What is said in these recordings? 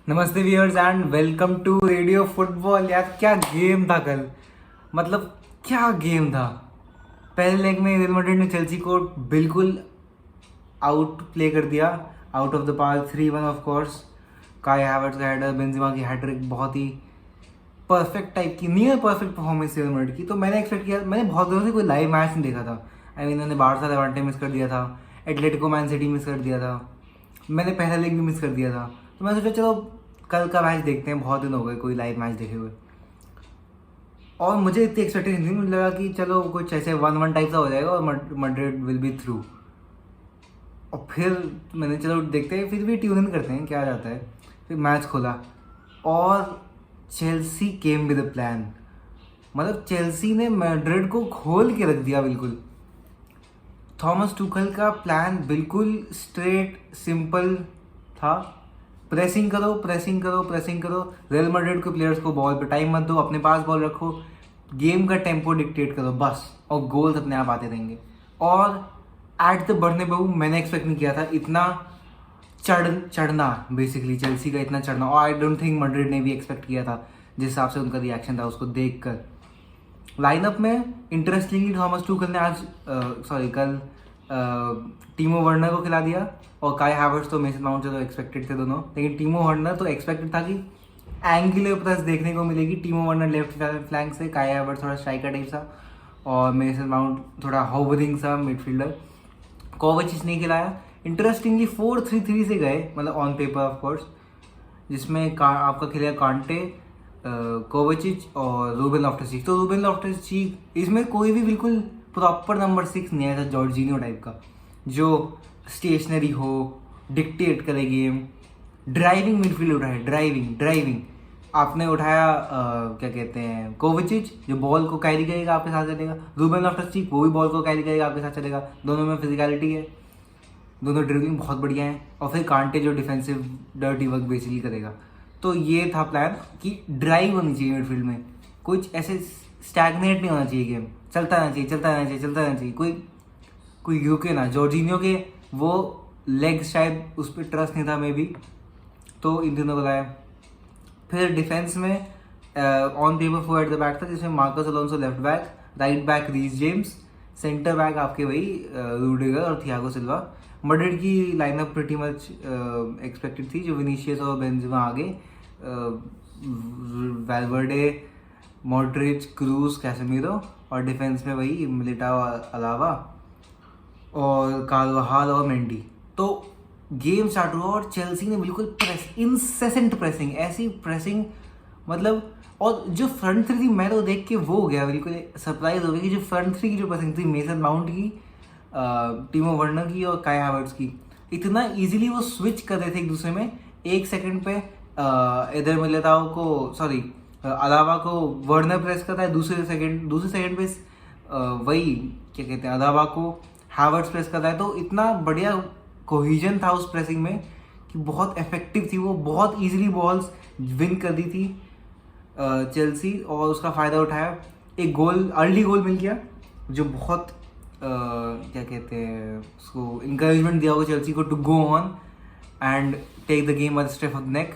नमस्ते viewers and welcome to radio football. यार क्या गेम था कल, मतलब क्या गेम था। पहले लेग में रियल मैड्रिड ने चेल्सी को बिल्कुल आउट प्ले कर दिया, out of the park 3-1 of course. काई हैवर्ट्स का हेडर, बेंजेमा की हैट्रिक, बहुत ही परफेक्ट टाइप की, near perfect performance real Madrid की। तो मैंने एक्सपेक्ट किया, मैंने बहुत दिनों से कोई लाइव मैच नहीं देखा था। आई मीन मैंने बारसा लेवांटे मिस कर दिया था, एटलेटिको मैन सिटी मिस कर दिया था, मैंने पहला लीग भी मिस कर दिया था। तो मैं सोचा चलो कल का मैच देखते हैं, बहुत दिन हो गए कोई लाइव मैच देखे हुए। और मुझे इतनी एक्सपेक्टेशन थी, मुझे लगा कि चलो कुछ ऐसे 1-1 टाइप का हो जाएगा और मैड्रिड विल बी थ्रू। और फिर मैंने चलो देखते हैं, फिर भी ट्यून इन करते हैं क्या जाता है। फिर मैच खोला और Chelsea came with a plan. मतलब चेल्सी ने मैड्रिड को खोल के रख दिया बिल्कुल। थॉमस टुखल का प्लान बिल्कुल स्ट्रेट सिंपल था। प्रेसिंग करो, प्रेसिंग करो, प्रेसिंग करो। रियल मैड्रिड के प्लेयर्स को बॉल पे टाइम मत दो, अपने पास बॉल रखो, गेम का टेम्पो डिक्टेट करो बस, और गोल्स अपने आप आते रहेंगे। और एट द बर्नबेऊ मैंने एक्सपेक्ट नहीं किया था इतना चढ़ना, बेसिकली चेल्सी का इतना चढ़ना। और आई डोंट थिंक मैड्रिड ने भी एक्सपेक्ट किया था, जिस हिसाब से उनका रिएक्शन था उसको देखकर। लाइनअप में इंटरेस्टिंगली थॉमस टुखल ने आज कल टीमो वर्नर को खिला दिया, और काई हैवर्ट्स तो मेसन माउंट से तो एक्सपेक्टेड थे दोनों, लेकिन टीमो वर्नर तो एक्सपेक्टेड था कि एंगुलर प्रेस देखने को मिलेगी। टीमो वर्नर लेफ्ट फ्लैंक से, काई हैवर्ट्स थोड़ा स्ट्राइकर टाइप सा, और मेसन माउंट थोड़ा होवरिंग सा मिडफील्डर। कोवाचिच नहीं खिलाया। इंटरेस्टिंगली 4-3-3 से गए, मतलब ऑन पेपर ऑफ कोर्स, जिसमें आपका खेलेगा कांटे, कोवाचिच और रूबेन लॉफ्टस-चीक। तो रूबेन लॉफ्टस-चीक, इसमें कोई भी बिल्कुल प्रॉपर नंबर 6 नहीं आया था, जॉर्जिनियो टाइप का, जो स्टेशनरी हो, डिक्टेट करे गेम। ड्राइविंग मिडफील्ड उठाए, ड्राइविंग आपने उठाया। क्या कहते हैं, कोवाचिच जो बॉल को कैरी करेगा, आपके साथ चलेगा। रूबेन लॉफ्टस-चीक वो भी बॉल को कैरी करेगा, आपके साथ चलेगा। दोनों में फिजिकलिटी है, दोनों ड्रिबलिंग बहुत बढ़िया है। और फिर कांटे जो डिफेंसिव डर्टी वर्क बेसिकली करेगा। तो ये था प्लान कि ड्राइव होनी चाहिए मिडफील्ड में, कुछ ऐसे स्टैगनेट नहीं होना चाहिए गेम, चलता रहना चाहिए, चलता रहना चाहिए, चलता रहना चाहिए, कोई रुके ना। जॉर्जिनियो के वो लेग शायद उस पर ट्रस्ट नहीं था मे बी, तो इन तीनों को लाया। फिर डिफेंस में on paper 4 at the back था, जिसमें Marcos Alonso left back, right back Reece James, centre back आपके वही रूडिगर और थियागो सिल्वा। मैड्रिड की लाइनअप प्रीटी मच एक्सपेक्टेड थी, जो विनीशियस और बेंजेमा आगे, वैल्वर्डे, मॉड्रिच, क्रूज, कैसेमीरो, और डिफेंस में वही मिलिटाओ अलावा और कार्वाहाल और मेंडी। तो गेम स्टार्ट हुआ और चेल्सी ने बिल्कुल इंसेसेंट प्रेसिंग, ऐसी प्रेसिंग मतलब। और जो फ्रंट थ्री थी, मैं तो देख के वो हो गया, बिल्कुल सरप्राइज हो गया कि जो फ्रंट थ्री की जो प्रेसिंग थी, मेसन माउंट की, टीमो वर्नर की और काई हैवर्ट्स की, इतना इजीली वो स्विच कर रहे थे एक दूसरे में। एक सेकंड पे इधर मिलिटाओ को, अलावा को वर्नर प्रेस करता है, दूसरे सेकंड पे वही क्या कहते हैं, अलावा को हैवर्ट्स प्रेस करता है। तो इतना बढ़िया कोहिजन था उस प्रेसिंग में कि बहुत इफेक्टिव थी वो, बहुत इजीली बॉल्स विन कर दी थी चेल्सी, और उसका फ़ायदा उठाया। एक गोल, अर्ली गोल मिल गया, जो बहुत क्या कहते हैं उसको, इंकरेजमेंट दिया होगा चेल्सी को to go on and take the game by the scruff of the neck.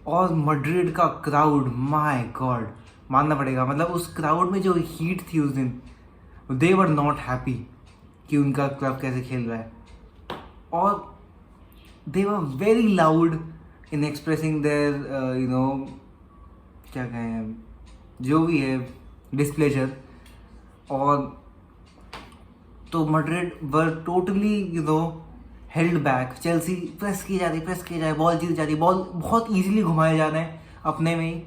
और मैड्रिड का क्राउड, माय गॉड, मानना पड़ेगा, मतलब उस क्राउड में जो हीट थी उस दिन, दे वर नॉट हैप्पी कि उनका क्लब कैसे खेल रहा है। और they were very loud in expressing their क्या कहें, जो भी है, डिस्प्लेजर। और तो Madrid were totally held back. Chelsea press की जा रही, बॉल जीत जा रही, बॉल बहुत इजीली घुमाया जा रहा है अपने में ही।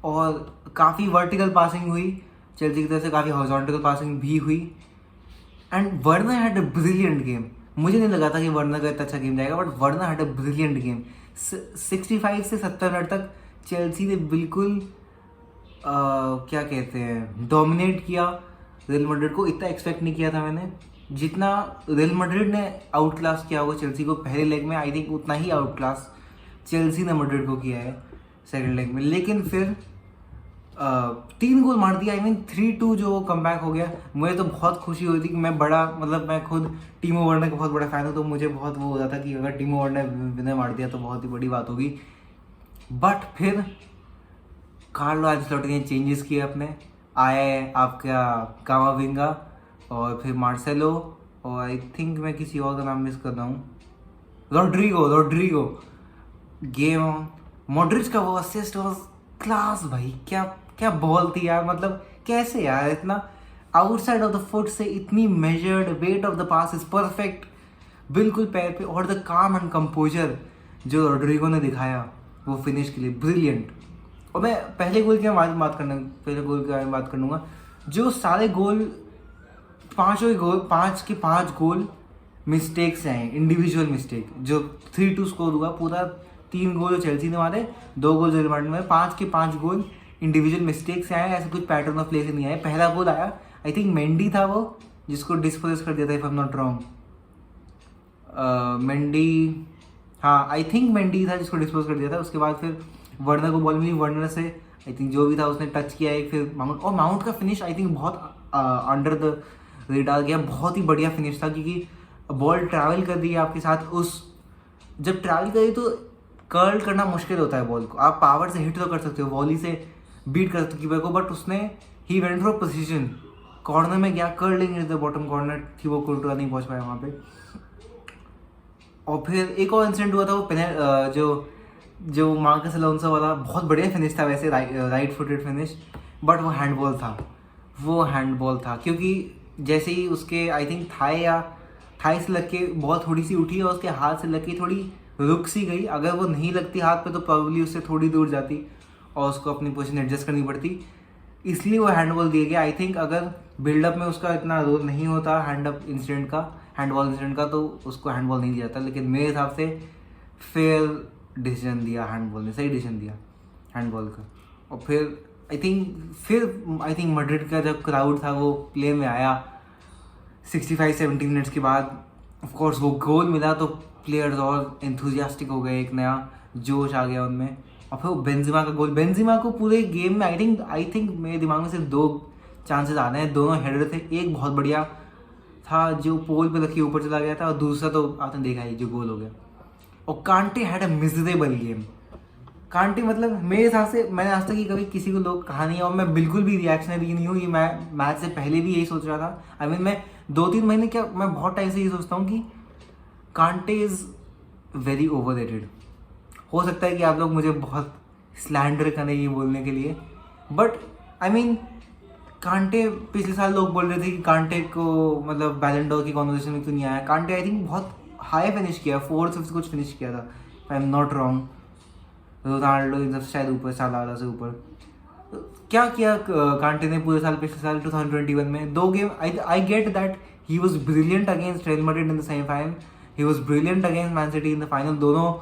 और काफ़ी वर्टिकल पासिंग हुई चेल्सी की तरफ से, काफ़ी हॉरिजॉन्टल पासिंग भी हुई। And Werner had a brilliant game. मुझे नहीं लगा था कि वर्नर का इतना अच्छा गेम जाएगा, but Werner had a brilliant game. 65 से 70 मिनट तक चेल्सी ने बिल्कुल क्या कहते हैं, डोमिनेट किया रियल मैड्रिड को। इतना एक्सपेक्ट नहीं किया था मैंने, जितना रियल मैड्रिड ने आउट क्लास किया होगा चेल्सी को पहले लेग में, आई थिंक उतना ही आउट क्लास चेल्सी ने मैड्रिड को किया है सेकंड लेग में। लेकिन फिर 3 गोल मार दिया, आई मीन 3-2 जो कम बैक हो गया। मुझे तो बहुत खुशी हुई थी कि मैं खुद टीमो वर्नर का बहुत बड़ा फैन हूँ, तो मुझे बहुत वो हो रहा था कि अगर टीमो वर्नर विनर मार दिया तो बहुत ही बड़ी बात होगी, बट फिर कार्लो एंcelotti ने चेंजेस किए अपने, आया है आपका कामाविंगा और फिर मार्सेलो और आई थिंक मैं किसी और का नाम मिस कर रहा हूँ, रोड्रिगो गेम मॉड्रिच का वो असिस्ट वाज क्लास भाई, क्या क्या बॉल थी यार, मतलब कैसे यार इतना आउटसाइड ऑफ द फुट से इतनी measured, weight of the pass is perfect, बिल्कुल पैर पे, और द काम एंड कंपोजर जो रोड्रिगो ने दिखाया वो फिनिश के लिए ब्रिलियंट। और मैं पहले गोल के बारे में बात करूँगा, जो सारे गोल, पाँच के पाँच गोल मिस्टेक से आए, इंडिविजुअल मिस्टेक, जो 3-2 स्कोर हुआ, पूरा 3 गोल चेल्सी ने मारे, 2 गोल रियल मैड्रिड में, 5 के 5 गोल इंडिविजुअल मिस्टेक से आए, ऐसे कुछ पैटर्न ऑफ प्ले से नहीं आए। पहला गोल आया आई थिंक मेंडी था वो, जिसको डिस्पोज कर दिया था if I am not wrong, Mendy, हाँ आई थिंक मेंडी था जिसको डिस्पोज कर दिया था। उसके बाद फिर वर्नर को बॉल मिली, वर्नर से आई थिंक जो भी था उसने टच किया एक, फिर माउंट, और माउंट का फिनिश आई थिंक बहुत अंडर द रेडार गया, बहुत ही बढ़िया फिनिश था, क्योंकि बॉल ट्रैवल कर रही है आपके साथ, उस जब ट्रैवल करी तो कर्ल करना मुश्किल होता है बॉल को, आप पावर से हिट तो कर सकते हो, वॉली से बीट कर सकते हो कीपर को, बट उसने he went for position, corner में गया, curling is the bottom corner थी वो, कोर्टुआ नहीं पहुंच पाया वहाँ पे। और फिर एक और इंसिडेंट हुआ था वो जो मार्कस अलोंसो वाला, बहुत बढ़िया फिनिश था वैसे, राइट फुटेड फिनिश, बट वो हैंडबॉल था, क्योंकि जैसे ही उसके आई थिंक थाई से लग के बॉल थोड़ी सी उठी और उसके हाथ से लग के थोड़ी रुक सी गई, अगर वो नहीं लगती हाथ पे तो प्रॉब्ली उससे थोड़ी दूर जाती और उसको अपनी पोजीशन एडजस्ट करनी पड़ती, इसलिए वो हैंडबॉल दिया गया। आई थिंक अगर बिल्डअप में उसका इतना रोल नहीं होता हैंडबॉल इंसिडेंट का, तो उसको हैंडबॉल नहीं दिया जाता, लेकिन मेरे हिसाब से फेयर डिसीजन दिया हैंडबॉल ने, सही डिसीजन दिया हैंडबॉल का। और फिर आई थिंक मैड्रिड का जब क्राउड था वो प्ले में आया 65-70 मिनट्स के बाद, ऑफ कोर्स वो गोल मिला तो प्लेयर्स और एंथुजियास्टिक हो गए, एक नया जोश आ गया उनमें। और फिर वो बेंजिमा का गोल, बेंजिमा को पूरे गेम में आई थिंक मेरे दिमाग में सिर्फ 2 चांसेस आ रहे हैं, दोनों हेडर थे, एक बहुत बढ़िया था जो पोल पे रखी ऊपर चला गया था, और दूसरा तो आपने देखा ही जो गोल हो गया। और कांटे हैड अ मिजरेबल गेम, कांटे मतलब मेरे हिसाब से मैंने आज तक कभी किसी को लोग कहा नहीं है, और मैं बिल्कुल भी रिएक्शनरी नहीं हूँ, ये मैं मैच से पहले भी यही सोच रहा था। मैं 2-3 महीने क्या, मैं बहुत टाइम से ये सोचता हूँ कि कांटे इज़ वेरी ओवररेटेड। हो सकता है कि आप लोग मुझे बहुत स्लैंडर करें ये बोलने के लिए, बट कांटे, पिछले साल लोग बोल रहे थे कि कांटे को मतलब बैलन डोर की कॉन्वर्सेशन में क्यों नहीं आया। कांटे आई थिंक बहुत हाई फिनिश किया, 4th कुछ फिनिश किया था, I am not wrong. Ronaldo इन सब शायद ऊपर, सालारा से ऊपर। क्या किया कांटे ने पूरे साल, पिछले साल 2021 में 2 game, I get that he was brilliant against real Madrid in the semifinal, he was brilliant against man city in the final, दोनों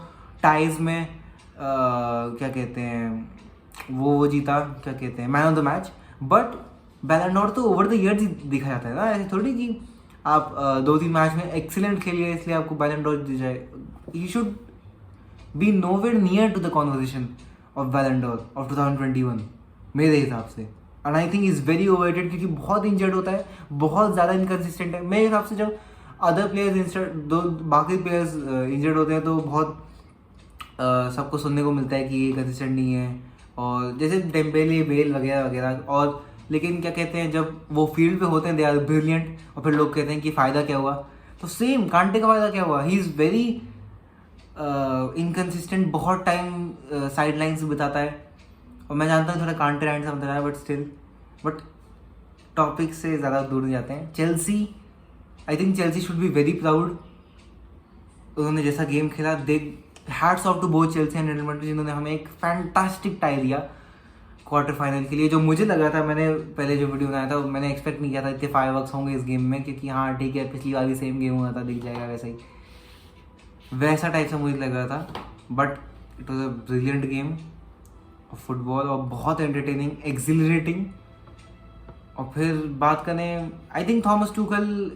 टाइज में क्या कहते हैं वो जीता, क्या कहते हैं man of the match. But बैलन डोर तो ओवर द ईयर दिखा जाता है ना, ऐसे थोड़ी कि आप 2-3 मैच में एक्सीलेंट खेलिए इसलिए आपको बैलन डोर दी जाए। You should be nowhere near to the conversation of Ballon d'Or of 2021 मेरे हिसाब से। And I think is very overrated, क्योंकि बहुत इंजर्ड होता है, बहुत ज़्यादा इनकन्सिस्टेंट है मेरे हिसाब से। जब अदर प्लेयर्स बाकी प्लेयर्स इंजर्ड होते हैं तो बहुत सबको सुनने को मिलता है कि ये कंसिस्टेंट नहीं है, और जैसे डेम्बेले, बेल वगैरह वगैरह। और लेकिन क्या कहते हैं जब वो फील्ड पे होते हैं दे आर ब्रिलियंट, और फिर लोग कहते हैं कि फ़ायदा क्या हुआ। तो सेम कांटे का फ़ायदा क्या हुआ, ही इज़ वेरी इनकन्सिस्टेंट, बहुत टाइम साइड लाइन से बिताता है। और मैं जानता हूँ थोड़ा कांटे राइट से बता रहा है, बट टॉपिक से ज़्यादा दूर नहीं जाते हैं। Chelsea, I think Chelsea should be very proud, उन्होंने जैसा गेम खेला, the hats off to both Chelsea and Real Madrid, जिन्होंने हमें एक फैंटास्टिक टाई दिया क्वार्टर फाइनल के लिए। जो मुझे लगा था, मैंने पहले जो वीडियो बनाया था मैंने एक्सपेक्ट नहीं किया था इतने फायरवर्क्स होंगे इस गेम में, क्योंकि हाँ ठीक है पिछली बार भी सेम गेम हुआ था, दिख जाएगा वैसा ही, वैसा टाइप से मुझे लग रहा था। But it was a brilliant game of football, और बहुत एंटरटेनिंग, एक्सिलरेटिंग। और फिर बात करें, I think Thomas Tuchel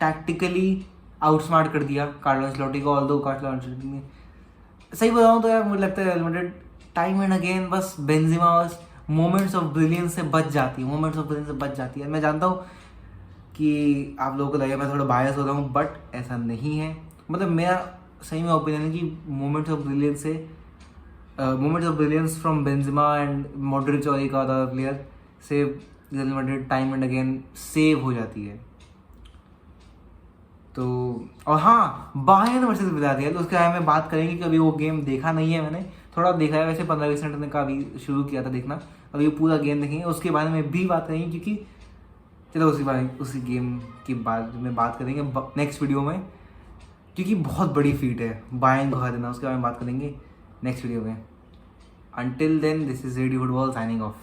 tactically outsmart कर दिया कार्लो एंcelotti को, ऑल्दो कार्लो एंcelotti ने, सही बताऊँ तो यार मुझे लगता है real Madrid time and again बस बेंजिमा बस मोमेंट्स ऑफ ब्रिलियंस से बच जाती है। मैं जानता हूँ कि आप लोगों को लगेगा मैं थोड़ा बायस हो रहा हूँ, बट ऐसा नहीं है। मतलब मेरा सही में ओपिनियन है कि मोमेंट्स ऑफ ब्रिलियंस से moments of brilliance from Benzema and Modric और एक आधा प्लेयर से real Madrid time and again save हो जाती है। तो और हाँ, बायर्न वर्सेस विलारियल, उसके बारे में बात करेंगे कि अभी वो गेम देखा नहीं है मैंने, थोड़ा देखा है वैसे 15-20 मिनट का अभी शुरू किया था देखना, अभी पूरा गेम देखेंगे, उसके बारे में भी बात करेंगे क्योंकि चलो उसी गेम की बात में बात करेंगे नेक्स्ट वीडियो में, क्योंकि बहुत बड़ी फीट है बायर्न को हरा देना, उसके बारे में बात करेंगे नेक्स्ट वीडियो में। Until then, this is radio football signing of.